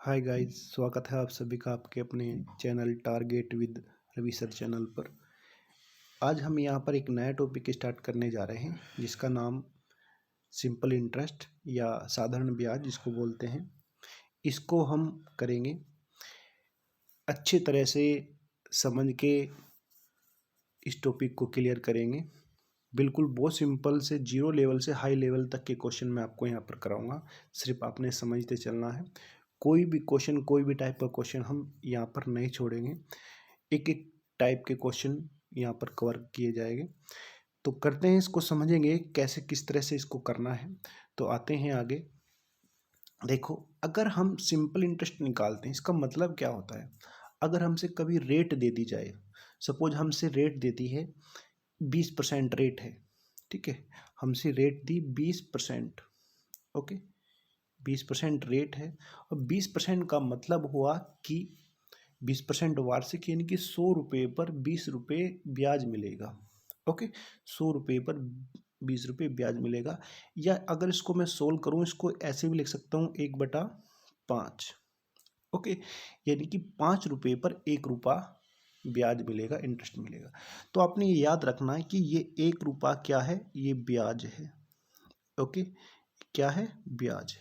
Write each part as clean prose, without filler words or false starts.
Hi guys, स्वागत है आप सभी का आपके अपने channel target with Ravi sir channel पर। आज हम यहाँ पर एक नया टॉपिक स्टार्ट करने जा रहे हैं जिसका नाम सिंपल इंटरेस्ट या साधारण ब्याज जिसको बोलते हैं। इसको हम करेंगे अच्छी तरह से समझ के इस टॉपिक को क्लियर करेंगे। बिल्कुल बहुत सिंपल से जीरो लेवल से हाई लेवल तक के क्वेश्चन मैं आपको यहाँ पर कराऊंगा। सिर्फ आपने समझते चलना है। कोई भी क्वेश्चन, कोई भी टाइप का क्वेश्चन हम यहाँ पर नहीं छोड़ेंगे। एक एक टाइप के क्वेश्चन यहाँ पर कवर किए जाएंगे। तो करते हैं, इसको समझेंगे कैसे, किस तरह से इसको करना है। तो आते हैं आगे। देखो, अगर हम सिंपल इंटरेस्ट निकालते हैं, इसका मतलब क्या होता है। अगर हमसे कभी रेट दे दी जाए, सपोज हमसे रेट देती है 20% रेट है, ठीक है, हमसे रेट दी 20%, ओके, 20% रेट है। और 20% का मतलब हुआ कि 20% वार्षिक, यानी कि 100 रुपये पर 20 रुपये ब्याज मिलेगा। ओके, 100 रुपये पर 20 रुपये ब्याज मिलेगा। या अगर इसको मैं सोल्व करूँ, इसको ऐसे भी लिख सकता हूँ 1/5। ओके, यानी कि 5 रुपये पर 1 रुपया ब्याज मिलेगा, इंटरेस्ट मिलेगा। तो आपने ये याद रखना है कि ये 1 रुपया क्या है, ये ब्याज है। ओके, क्या है, ब्याज है।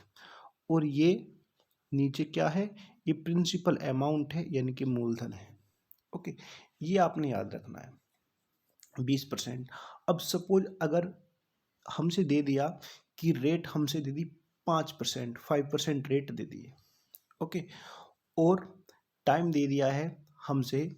और ये नीचे क्या है, ये प्रिंसिपल अमाउंट है, यानी कि मूलधन है। ओके, ये आपने याद रखना है 20%। अब सपोज अगर हमसे दे दिया कि रेट हमसे दे दी 5%, 5% रेट दे दिए, ओके, और टाइम दे दिया है हमसे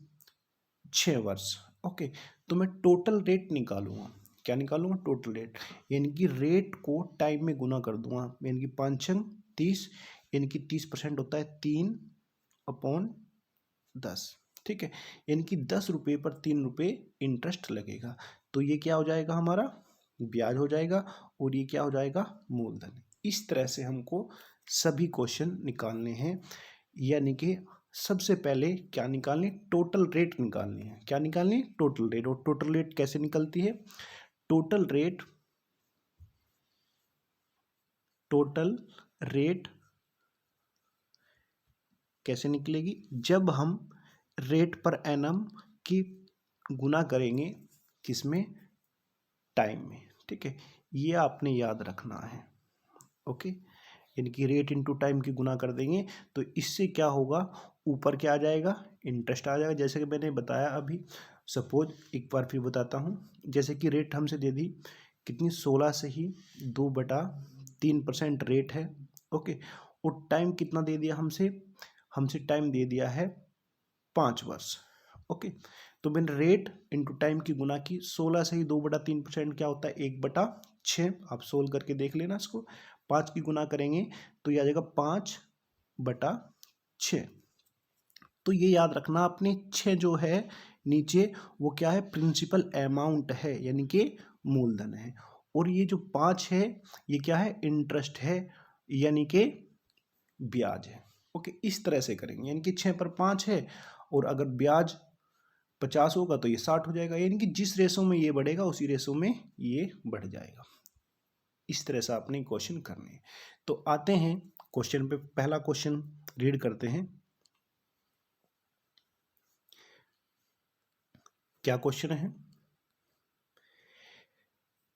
6 वर्ष। ओके, तो मैं टोटल रेट निकालूंगा। क्या निकालूंगा, टोटल रेट, यानी कि रेट को टाइम में गुना कर दूंगा, यानी कि 5 6 30, यानी कि 30% होता है 3/10, ठीक है, यानी कि 10 रुपये पर 3 रुपये इंटरेस्ट लगेगा। तो ये क्या हो जाएगा, हमारा ब्याज हो जाएगा, और ये क्या हो जाएगा, मूलधन। इस तरह से हमको सभी क्वेश्चन निकालने हैं। यानी कि सबसे पहले क्या निकालनी, टोटल रेट निकालनी है। क्या निकालनी, टोटल रेट। और टोटल रेट कैसे निकलती है, टोटल रेट कैसे निकलेगी, जब हम रेट पर एनम की गुना करेंगे, किसमें, टाइम में, ठीक है। ये आपने याद रखना है। ओके, यानी कि रेट इनटू टाइम की गुना कर देंगे तो इससे क्या होगा, ऊपर क्या आ जाएगा, इंटरेस्ट आ जाएगा। जैसे कि मैंने बताया अभी, सपोज एक बार फिर बताता हूँ। जैसे कि रेट हमसे दे दी कितनी, 16 से ही 2/3% रेट है। ओके, और टाइम कितना दे दिया हमसे टाइम दे दिया है 5 वर्ष। ओके, तो मैंने रेट इंटू टाइम की गुना की, 16 से ही 2/3% क्या होता है, 1/6। आप सोल्व करके देख लेना इसको। 5 की गुना करेंगे तो ये आ जाएगा 5/6। तो ये याद रखना आपने, 6 जो है नीचे, वो क्या है, प्रिंसिपल अमाउंट है, यानी कि मूलधन है। और ये जो 5 है, ये क्या है, इंटरेस्ट है, यानी कि ब्याज है। ओके, इस तरह से करेंगे, यानी कि 6 पर 5 है, और अगर ब्याज 50 होगा तो ये 60 हो जाएगा, यानी कि जिस रेशो में ये बढ़ेगा उसी रेशो में ये बढ़ जाएगा। इस तरह से आपने क्वेश्चन करने हैं। तो आते हैं क्वेश्चन पे। पहला क्वेश्चन रीड करते हैं। क्या क्वेश्चन है,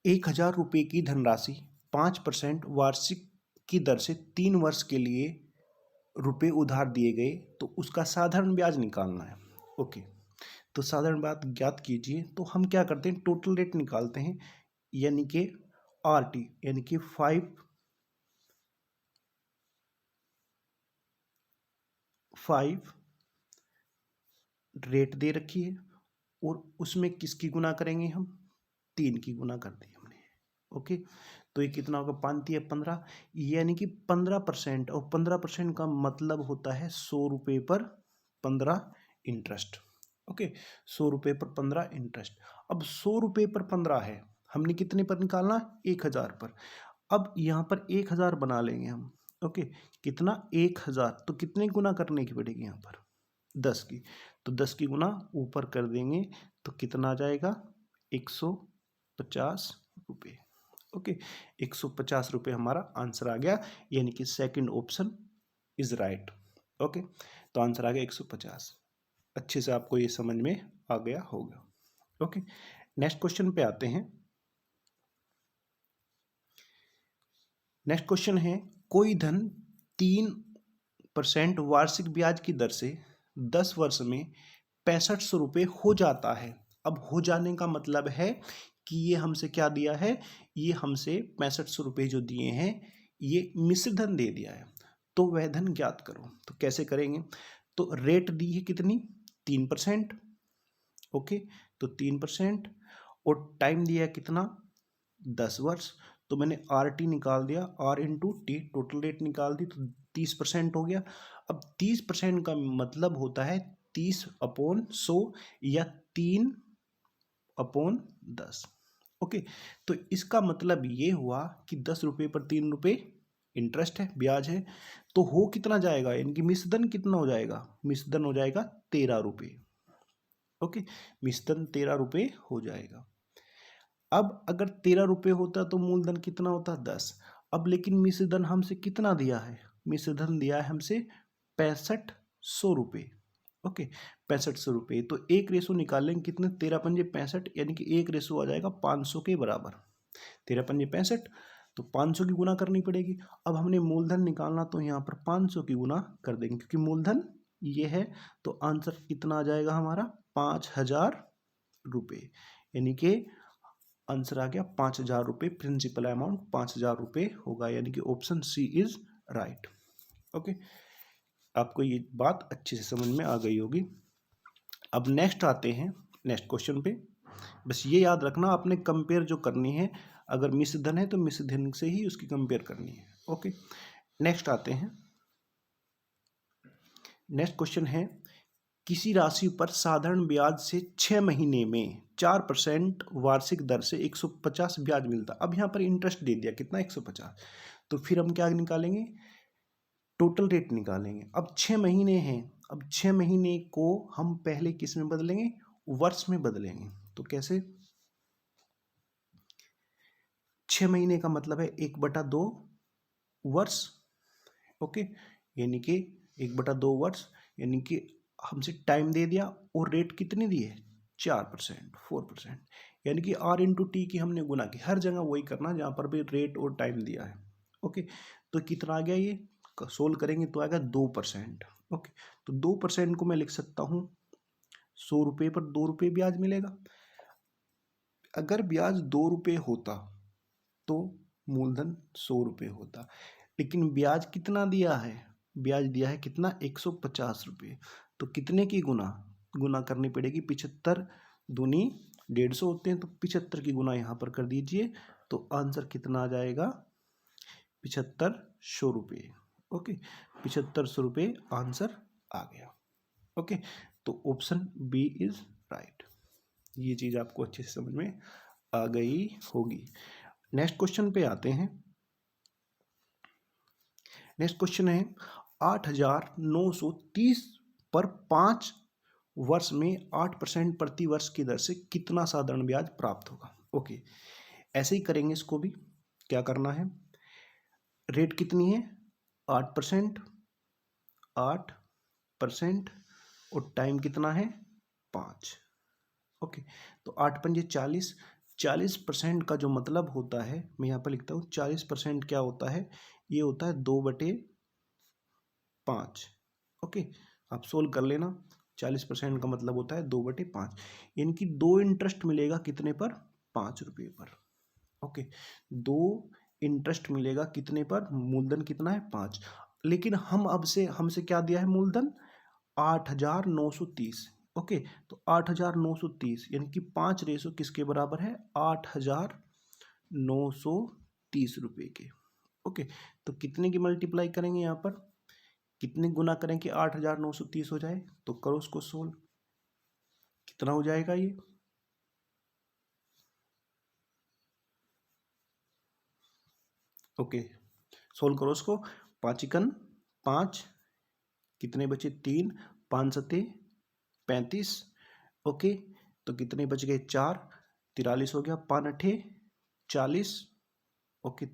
1000 रुपये की धनराशि 5% वार्षिक की दर से 3 वर्ष के लिए रुपए उधार दिए गए, तो उसका साधारण ब्याज निकालना है। ओके, तो साधारण ब्याज ज्ञात कीजिए। तो हम क्या करते हैं, टोटल रेट निकालते हैं, यानी कि RT, यानी कि 5 रेट दे रखी है, और उसमें किसकी गुना करेंगे हम, 3 की गुना कर दी हमने। ओके, तो ये कितना होगा, 5×3 = 15, यानी कि 15%। और 15% का मतलब होता है 100 रुपये पर 15 इंटरेस्ट। ओके, 100 रुपये पर 15 इंटरेस्ट। अब 100 रुपये पर 15 है, हमने कितने पर निकालना, 1000 पर। अब यहाँ पर 1000 बना लेंगे हम। ओके, कितना, 1000, तो कितने गुना करने की पड़ेगी यहाँ पर, 10 की। तो 10 की गुना ऊपर कर देंगे तो कितना आ जाएगा, 150 रुपये। ओके, 150 रुपये हमारा आंसर आ गया, यानी कि second option is right. Okay, तो आंसर आ गया 150। अच्छे से आपको ये समझ में आ गया होगा। ओके, नेक्स्ट क्वेश्चन पे आते हैं। नेक्स्ट क्वेश्चन है, कोई धन 3% वार्षिक ब्याज की दर से 10 वर्ष में 6500 रुपये हो जाता है। अब हो जाने का मतलब है कि ये हमसे क्या दिया है, ये हमसे 6500 रुपये जो दिए हैं ये मिश्र धन दे दिया है, तो वह धन ज्ञात करो। तो कैसे करेंगे, तो रेट दी है कितनी, 3%। ओके, तो 3% और टाइम दिया है कितना, 10 वर्ष। तो मैंने आर टी निकाल दिया, R into T, total rate निकाल दी, तो 30% हो गया। अब 30% का मतलब होता है 30/100 या 3/10। ओके, तो इसका मतलब ये हुआ कि 10 रुपये पर 3 रुपये इंटरेस्ट है, ब्याज है। तो हो कितना जाएगा, यानी कि मिश्रधन कितना हो जाएगा, मिश्रधन हो जाएगा 13 रुपये। ओके, मिश्रधन 13 रुपये हो जाएगा। अब अगर 13 रुपये होता तो मूलधन कितना होता, 10। अब लेकिन मिश्रधन हमसे कितना दिया है, मिश्रधन दिया है हमसे 6500 रुपये। ओके, 6500 रुपये, तो एक रेशो निकालेंगे कितने, 13×5 65, यानी कि एक रेशो आ जाएगा 500 के बराबर। 13×5 65, तो 500 की गुना करनी पड़ेगी। अब हमने मूलधन निकालना, तो यहाँ पर 500 की गुना कर देंगे, क्योंकि मूलधन ये है। तो आंसर कितना आ जाएगा हमारा, 5000 रुपये, यानी कि आंसर आ गया 5000 रुपये। प्रिंसिपल अमाउंट 5000 रुपये होगा, यानी कि option C is right. Okay, आपको ये बात अच्छे से समझ में आ गई होगी। अब नेक्स्ट आते हैं, नेक्स्ट क्वेश्चन पे। बस ये याद रखना, आपने कंपेयर जो करनी है, अगर मिश्रधन है तो मिश्रधन से ही उसकी कंपेयर करनी है। ओके, नेक्स्ट आते हैं। नेक्स्ट क्वेश्चन है, किसी राशि पर साधारण ब्याज से 6 महीने में 4% वार्षिक दर से 150 ब्याज मिलता। अब यहाँ पर इंटरेस्ट दे दिया कितना, 150। तो फिर हम क्या निकालेंगे, टोटल रेट निकालेंगे। अब 6 महीने हैं, अब 6 महीने को हम पहले किस में बदलेंगे, वर्ष में बदलेंगे। तो कैसे, 6 महीने का मतलब है 1/2 वर्ष। ओके, यानी कि 1/2 वर्ष, यानी कि हमसे टाइम दे दिया और रेट कितनी दी है, 4%, 4%, यानी कि आर इंटू टी की हमने गुना की। हर जगह वही करना जहाँ पर भी रेट और टाइम दिया है। ओके, तो कितना आ गया, ये सोल्व करेंगे तो आएगा 2%। ओके, तो 2% को मैं लिख सकता हूँ 100 रुपये पर 2 रुपये ब्याज मिलेगा। अगर ब्याज 2 रुपये होता तो मूलधन 100 रुपये होता, लेकिन ब्याज कितना दिया है, ब्याज दिया है कितना, 150 रुपये। तो कितने की गुना, गुना करनी पड़ेगी, 75 दूनी 150 होते हैं, तो 75 की गुना यहाँ पर कर दीजिए। तो आंसर कितना आ जाएगा, 7500 रुपये। ओके, 7500 रुपये आंसर आ गया। ओके, तो ऑप्शन बी इज राइट। ये चीज़ आपको अच्छे से समझ में आ गई होगी। नेक्स्ट क्वेश्चन पे आते हैं। नेक्स्ट क्वेश्चन है, 8930 पर 5 वर्ष में 8% प्रति वर्ष की दर से कितना साधारण ब्याज प्राप्त होगा। ओके, ऐसे ही करेंगे इसको भी। क्या करना है, रेट कितनी है, 8%, 8% और टाइम कितना है, 5। ओके, तो 8×5 40, 40% का जो मतलब होता है, मैं यहाँ पर लिखता हूँ 40% क्या होता है, ये होता है 2/5। ओके, आप सोल्व कर लेना। 40% का मतलब होता है 2/5, यानी कि 2 इंटरेस्ट मिलेगा कितने पर, 5 रुपये पर। ओके, 2 इंटरेस्ट मिलेगा कितने पर, मूलधन कितना है, 5। लेकिन हमसे क्या दिया है, मूलधन 8930। ओके, तो 8930 यानी कि 5 रेशो किसके बराबर है, 8930 रुपये के। ओके, तो कितने की मल्टीप्लाई करेंगे, यहाँ पर कितने गुना करें कि 8930 हो जाए, तो करो उसको सोल्व, कितना हो जाएगा ये, ओके, सोल्व करो उसको। 5×5 कितने बचे, 3, 5×7 35। ओके, तो कितने बच गए, 4, 43 हो गया, 5×8 40। ओके,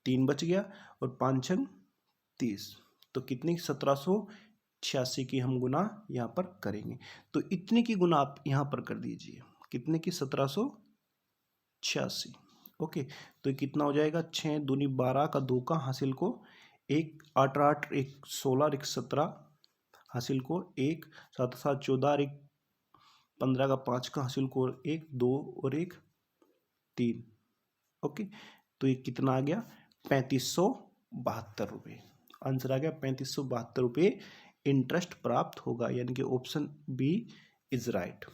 3 बच गया और 5×6 30। तो कितनी 1786 की हम गुना यहाँ पर करेंगे। तो इतने की गुना आप यहाँ पर कर दीजिए, कितने की 1786। ओके, तो कितना हो जाएगा, 6 दूनी 12 का 2 का हासिल को 1, 8 8 1 16 1 17 हासिल को 1, 7 7 14 1 15 का 5 का हासिल को 1 2 और 1 3। ओके, तो ये कितना आ गया, 3572 रुपये। आंसर आ गया 3572 रुपये इंटरेस्ट प्राप्त होगा, यानी कि option B is right.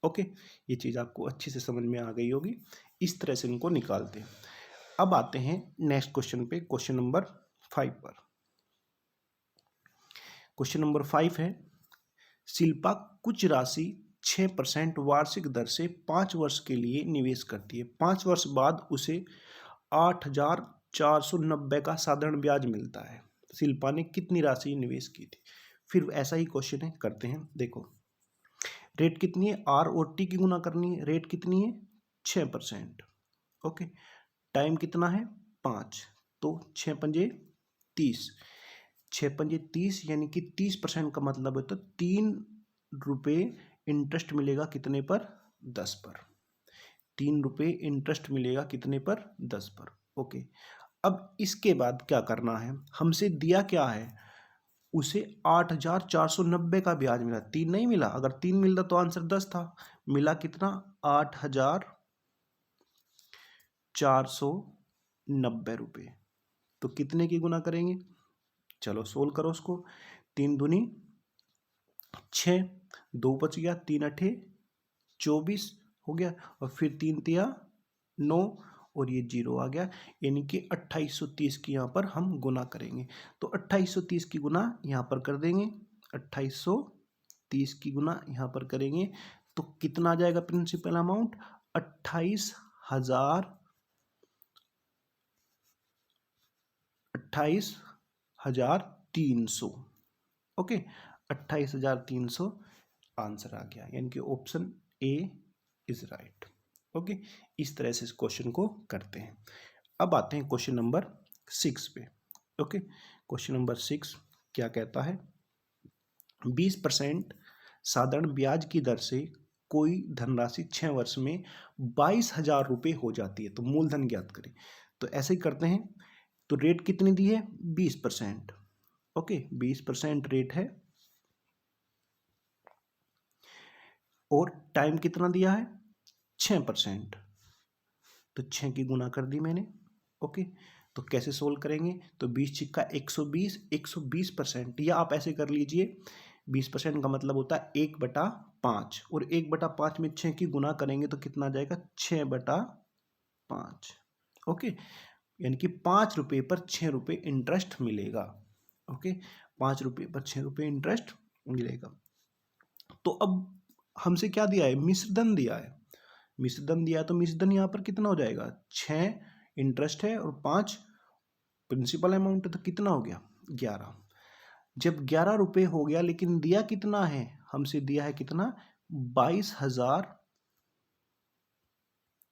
Okay, ये चीज़ आपको अच्छी से समझ में आ गई होगी। इस तरह से इनको निकालते हैं। अब आते हैं नेक्स्ट क्वेश्चन पे, क्वेश्चन नंबर 5 पर। क्वेश्चन नंबर 5 है, शिल्पा कुछ राशि 6% वार्षिक दर से 5 वर्ष के लिए निवेश करती है। 5 वर्ष बाद उसे 8,490 का साधारण ब्याज मिलता है। शिल्पा ने कितनी राशि निवेश की थी। फिर ऐसा ही क्वेश्चन है, करते हैं। देखो, रेट कितनी है, आर और टी की गुना करनी है। रेट कितनी है, 6%। ओके, टाइम कितना है, 5, तो 6 पंजे 30, 6 पंजे 30, यानी कि 30% का मतलब है तो 3 रुपये इंटरेस्ट मिलेगा कितने पर, 10 पर। 3 रुपये इंटरेस्ट मिलेगा कितने पर, 10 पर। ओके, अब इसके बाद क्या करना है, हमसे दिया क्या है, उसे 8,490 का ब्याज मिला, 3 नहीं मिला। अगर 3 मिलता तो आंसर 10 था, मिला कितना, 8,490 रुपये। तो कितने की गुना करेंगे, चलो सोल्व करो उसको। 3 दूनी 6, 2 बच गया, 3 अठे 24 हो गया, और फिर 3 तिया 9, और ये 0 आ गया, यानी कि 2830 की यहाँ पर हम गुना करेंगे। तो 2830 की गुना यहाँ पर कर देंगे, 2830 की गुना यहाँ पर करेंगे, तो कितना आ जाएगा प्रिंसिपल अमाउंट, 28,300। ओके, 28,300 आंसर आ गया, यानी कि option A is right. Okay, इस तरह से इस क्वेश्चन को करते हैं। अब आते हैं क्वेश्चन नंबर 6 पे। ओके, क्वेश्चन नंबर 6 क्या कहता है, 20% साधारण ब्याज की दर से कोई धनराशि 6 वर्ष में 22,000 रुपये हो जाती है, तो मूलधन ज्ञात करें। तो ऐसे ही करते हैं। तो रेट कितनी दी है, 20%। ओके, 20% रेट है, और टाइम कितना दिया है, 6%। तो 6 की गुना कर दी मैंने। ओके, तो कैसे सोल्व करेंगे, तो 20 छिक्का 120, 120%, या आप ऐसे कर लीजिए, 20% का मतलब होता है 1/5, और 1/5 में 6 की गुना करेंगे तो कितना आ जाएगा, 6/5। ओके, यानी कि 5 रुपये पर 6 रुपये इंटरेस्ट मिलेगा। ओके, 5 रुपये पर 6 रुपये इंटरेस्ट मिलेगा। तो अब हमसे क्या दिया है, मिश्रधन दिया है। मिश्रधन दिया तो मिश्रधन यहाँ पर कितना हो जाएगा, 6 इंटरेस्ट है और 5 प्रिंसिपल अमाउंट है, तो कितना हो गया, 11। जब 11 रुपये हो गया, लेकिन दिया कितना है, हमसे दिया है कितना, 22,000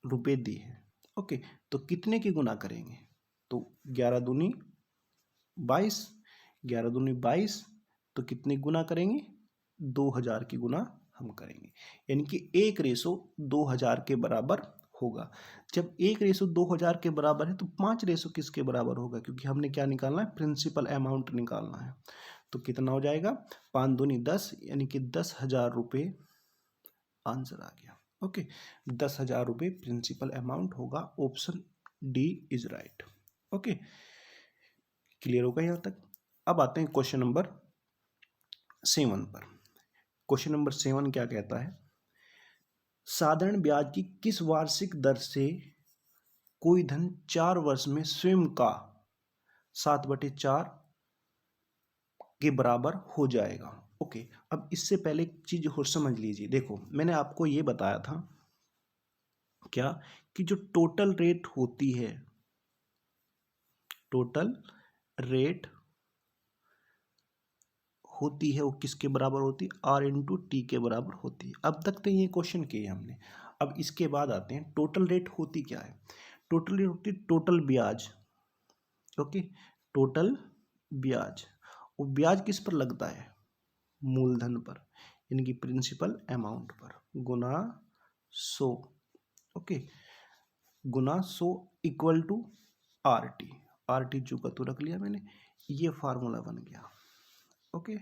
रुपये दिए हैं। ओके, तो कितने की गुना करेंगे, तो 11 दूनी 22, 11 दूनी 22, तो कितने गुना करेंगे, 2,000 की गुना हम करेंगे, यानी कि 1:2000 के बराबर होगा। जब 1:2000 के बराबर है तो 5 किसके बराबर होगा, क्योंकि हमने क्या निकालना है, प्रिंसिपल अमाउंट निकालना है। तो कितना हो जाएगा, 5 दूनी 10, यानी कि 10,000 रुपये आंसर आ गया। ओके, 10,000 रुपये प्रिंसिपल अमाउंट होगा, option D is right. Okay, clear होगा यहाँ तक। अब आते हैं क्वेश्चन नंबर 7 पर। क्वेश्चन नंबर 7 क्या कहता है, साधारण ब्याज की किस वार्षिक दर से कोई धन 4 वर्ष में स्वयं का 7/4 के बराबर हो जाएगा। ओके, अब इससे पहले एक चीज और समझ लीजिए। देखो, मैंने आपको ये बताया था क्या, कि जो टोटल रेट होती है, टोटल रेट होती है वो किसके बराबर होती है, R/T के बराबर होती है। अब तक तो ये क्वेश्चन किए हमने। अब इसके बाद आते हैं, टोटल रेट होती क्या है, टोटल रेट होती टोटल ब्याज। ओके, टोटल ब्याज, वो ब्याज किस पर लगता है? मूलधन पर, यानी कि प्रिंसिपल अमाउंट पर, गुना 100। ओके, गुना 100 इक्वल टू RT। RT जो का तो रख लिया मैंने, ये फार्मूला बन गया। ओके,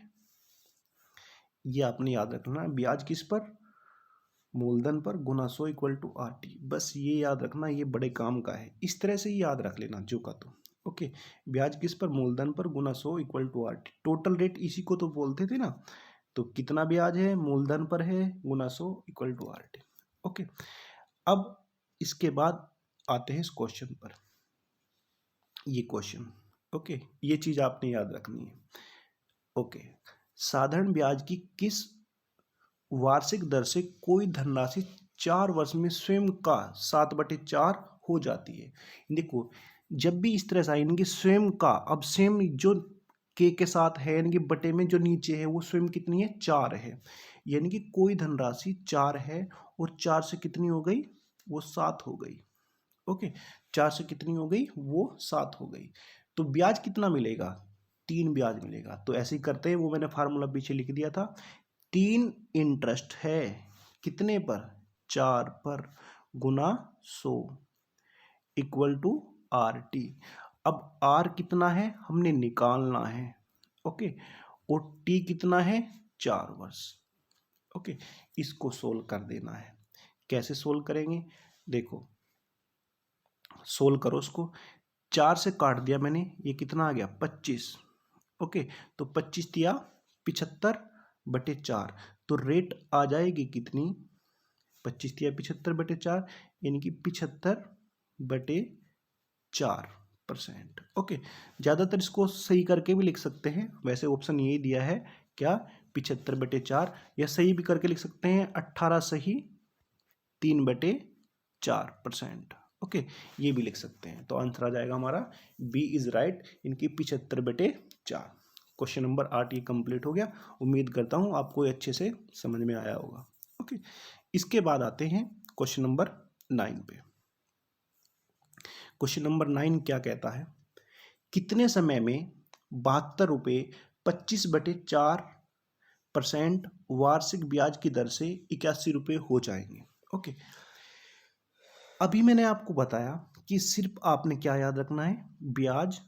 ये आपने याद रखना है, ब्याज किस पर? मूलधन पर, गुना 100 इक्वल टू RT। बस ये याद रखना, ये बड़े काम का है, इस तरह से ही याद रख लेना जो का तो। ओके, ब्याज किस पर? मूलधन पर, गुना 100 equal to RT। Total rate इसी को तो बोलते थे ना। तो कितना ब्याज है? मूलधन पर है, गुना 100 इक्वल टू RT। ओके, अब इसके बाद आते हैं इस क्वेश्चन पर। ये क्वेश्चन, ओके, ये चीज आपने याद रखनी है। ओके, साधारण ब्याज की किस वार्षिक दर से कोई धनराशि 4 वर्ष में स्वयं का 7/4 हो जाती है? देखो, जब भी इस तरह से आएगी कि स्वयं का, अब स्वयं जो के साथ है, यानी कि बटे में जो नीचे है वो स्वयं कितनी है? 4 है। यानी कि कोई धनराशि 4 है और 4 से कितनी हो गई? वो 7 हो गई। ओके, 4 से कितनी हो गई? वो 7 हो गई। तो ब्याज कितना मिलेगा? 3 ब्याज मिलेगा। तो ऐसे ही करते हैं, वो मैंने फार्मूला पीछे लिख दिया था। 3 इंटरेस्ट है, कितने पर? 4 पर, गुना 100 इक्वल टू RT। अब R कितना है हमने निकालना है। ओके, और T कितना है? 4 वर्ष। ओके, इसको सोल्व कर देना है। कैसे सोल्व करेंगे? देखो, सोल्व करो उसको। 4 से काट दिया मैंने, ये कितना आ गया? 25। ओके, तो 25 दिया 75/4। तो रेट आ जाएगी कितनी? 25 दिया 75/4, यानी कि 75/4%। ओके, ज़्यादातर इसको सही करके भी लिख सकते हैं, वैसे ऑप्शन यही दिया है क्या? 75/4, या सही भी करके लिख सकते हैं 18 सही 3/4%। ओके, ये भी लिख सकते हैं। तो आंसर आ जाएगा हमारा बी इज राइट, इनकी 75/4। क्वेश्चन नंबर 8 ये कंप्लीट हो गया। उम्मीद करता हूँ आपको अच्छे से समझ में आया होगा। ओके, इसके बाद आते हैं क्वेश्चन नंबर 9 पे। क्वेश्चन नंबर 9 क्या कहता है? कितने समय में 72 रुपये 25/4% वार्षिक ब्याज की दर से 81 रुपये हो जाएंगे? ओके, अभी मैंने आपको बताया कि सिर्फ आपने क्या याद रखना है? ब्याज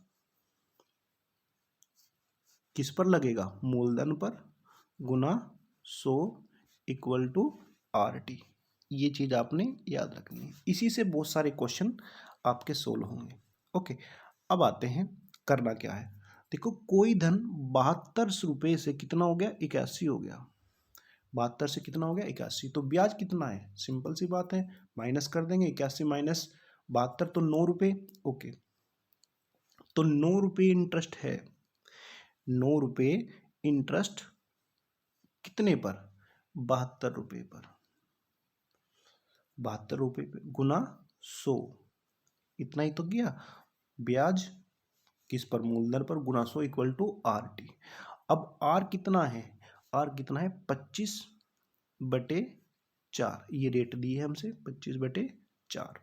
किस पर लगेगा? मूलधन पर, गुना 100 इक्वल टू RT। ये चीज आपने याद रखनी है। इसी से बहुत सारे क्वेश्चन आपके सोल्व होंगे। ओके, अब आते हैं करना क्या है। देखो, कोई धन 72 रुपये से कितना हो गया? 81 हो गया। 72 से कितना हो गया? 81। तो ब्याज कितना है? सिंपल सी बात है, माइनस कर देंगे। 81 माइनस 72 तो 9 रुपये। ओके, तो 9 रुपये इंटरेस्ट है। 9 रुपये इंटरेस्ट कितने पर? 72 रुपये पर। 72 रुपये पे गुना 100, इतना ही तो गया। ब्याज किस पर? मूलधन पर, गुना 100 इक्वल टू RT। अब R कितना है? R कितना है? 25/4। ये रेट दी है हमसे 25/4।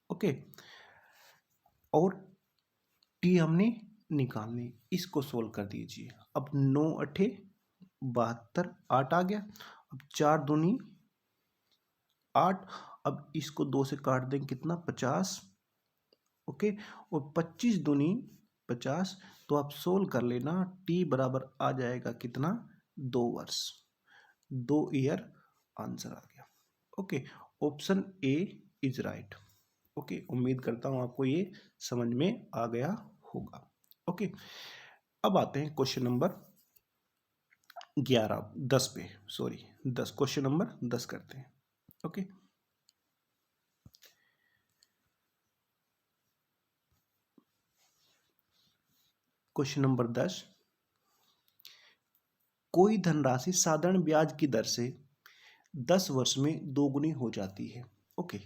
ओके, और T हमने निकालने, इसको सोल्व कर दीजिए। अब 9 अठे 72, 8 आ गया। अब 4 दूनी 8। अब इसको 2 से काट देंगे, कितना? 50। ओके, और 25 दूनी 50। तो आप सोल्व कर लेना, T बराबर आ जाएगा कितना? 2 वर्ष, 2 ईयर आंसर आ गया। Okay, option A is right. Okay, उम्मीद करता हूं आपको ये समझ में आ गया होगा। ओके, अब आते हैं क्वेश्चन नंबर 10 पे, सॉरी 10, क्वेश्चन नंबर 10 करते हैं। ओके, क्वेश्चन नंबर 10, कोई धनराशि साधारण ब्याज की दर से 10 वर्ष में दोगुनी हो जाती है। ओके,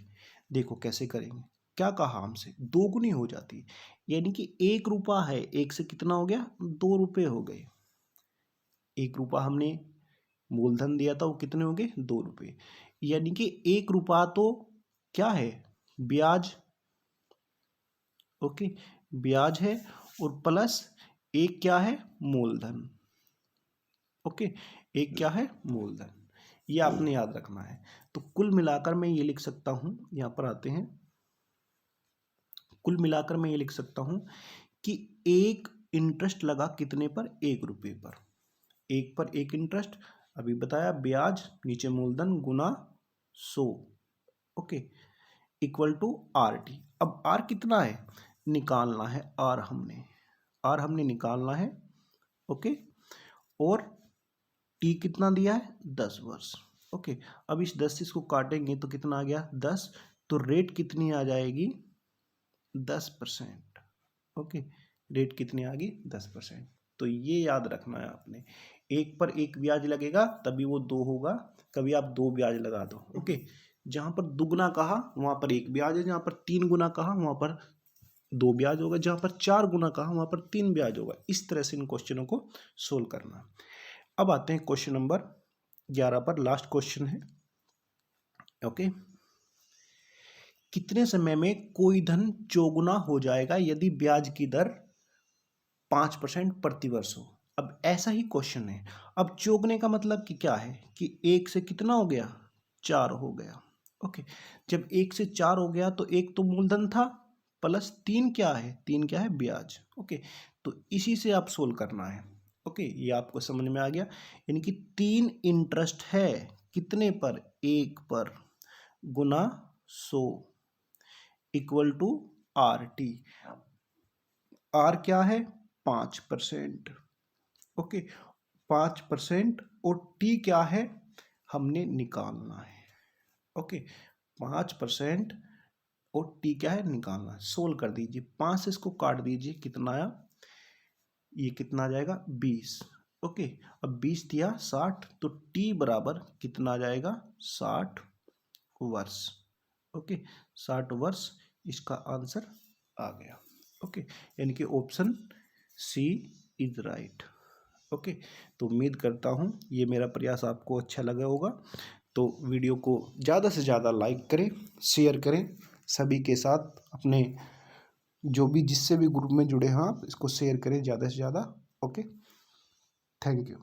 देखो कैसे करेंगे। क्या कहा हमसे? दोगुनी हो जाती है, यानी कि 1 रुपया है, 1 से कितना हो गया? 2 रुपये हो गए। 1 रुपया हमने मूलधन दिया था, वो कितने हो गए? 2 रुपये। यानी कि 1 रुपया तो क्या है? ब्याज। ओके, ब्याज है, और प्लस एक क्या है? मूलधन। ओके, एक क्या है? मूलधन। ये आपने याद रखना है। तो कुल मिलाकर मैं ये लिख सकता हूं, यहां पर आते हैं, कुल मिलाकर मैं ये लिख सकता हूं कि एक इंटरेस्ट लगा कितने पर? 1 रुपये पर। एक पर एक इंटरेस्ट, अभी बताया, ब्याज नीचे मूलधन गुना 100, okay, equal to R T. अब आर कितना है? निकालना है आर हमने निकालना है, ओके। और टी कितना दिया है? 10 वर्ष, ओके। अब इस 10 से इसको काटेंगे तो कितना आ गया? 10। तो रेट कितनी आ जाएगी? 10%, ओके। रेट कितनी आ गई? 10%। तो ये याद रखना है आपने, एक पर एक ब्याज लगेगा तभी वो 2 होगा। कभी आप 2 ब्याज लगा दो, ओके। जहां पर दुगना कहा वहां पर 1 ब्याज है, जहां पर 3 गुना कहा वहां पर 2 ब्याज होगा, जहां पर 4 गुना कहा वहां पर 3 ब्याज होगा। इस तरह से इन क्वेश्चनों को सोल्व करना। अब आते हैं क्वेश्चन नंबर 11 पर, लास्ट क्वेश्चन है, ओके। कितने समय में कोई धन चौगुना हो जाएगा यदि ब्याज की दर 5% प्रतिवर्ष हो? अब ऐसा ही क्वेश्चन है। अब चौगुने का मतलब कि क्या है कि 1 से कितना हो गया? 4 हो गया, ओके। जब 1 से 4 हो गया तो 1 तो मूलधन था, प्लस 3 क्या है? 3 क्या है? ब्याज, ओके। तो इसी से आप सोल्व करना है, ओके। ये आपको समझ में आ गया, यानी कि 3 इंटरेस्ट है कितने पर? 1 पर, गुना 100 equal to R T. R क्या है? 5%, ओके। 5% और टी क्या है? हमने निकालना है, ओके। 5% और टी क्या है? निकालना है। सोल्व कर दीजिए, 5 से इसको काट दीजिए, कितना आया? ये कितना आ जाएगा? 20, ओके। अब 20 दिया 60, तो टी बराबर कितना आ जाएगा? 60 वर्ष, ओके। 60 वर्ष इसका आंसर आ गया, ओके। यानी कि option C is right, okay. तो उम्मीद करता हूँ ये मेरा प्रयास आपको अच्छा लगा होगा। तो वीडियो को ज़्यादा से ज़्यादा लाइक करें, शेयर करें सभी के साथ, अपने जो भी जिससे भी ग्रुप में जुड़े हैं आप इसको शेयर करें ज़्यादा से ज़्यादा, ओके। Thank you.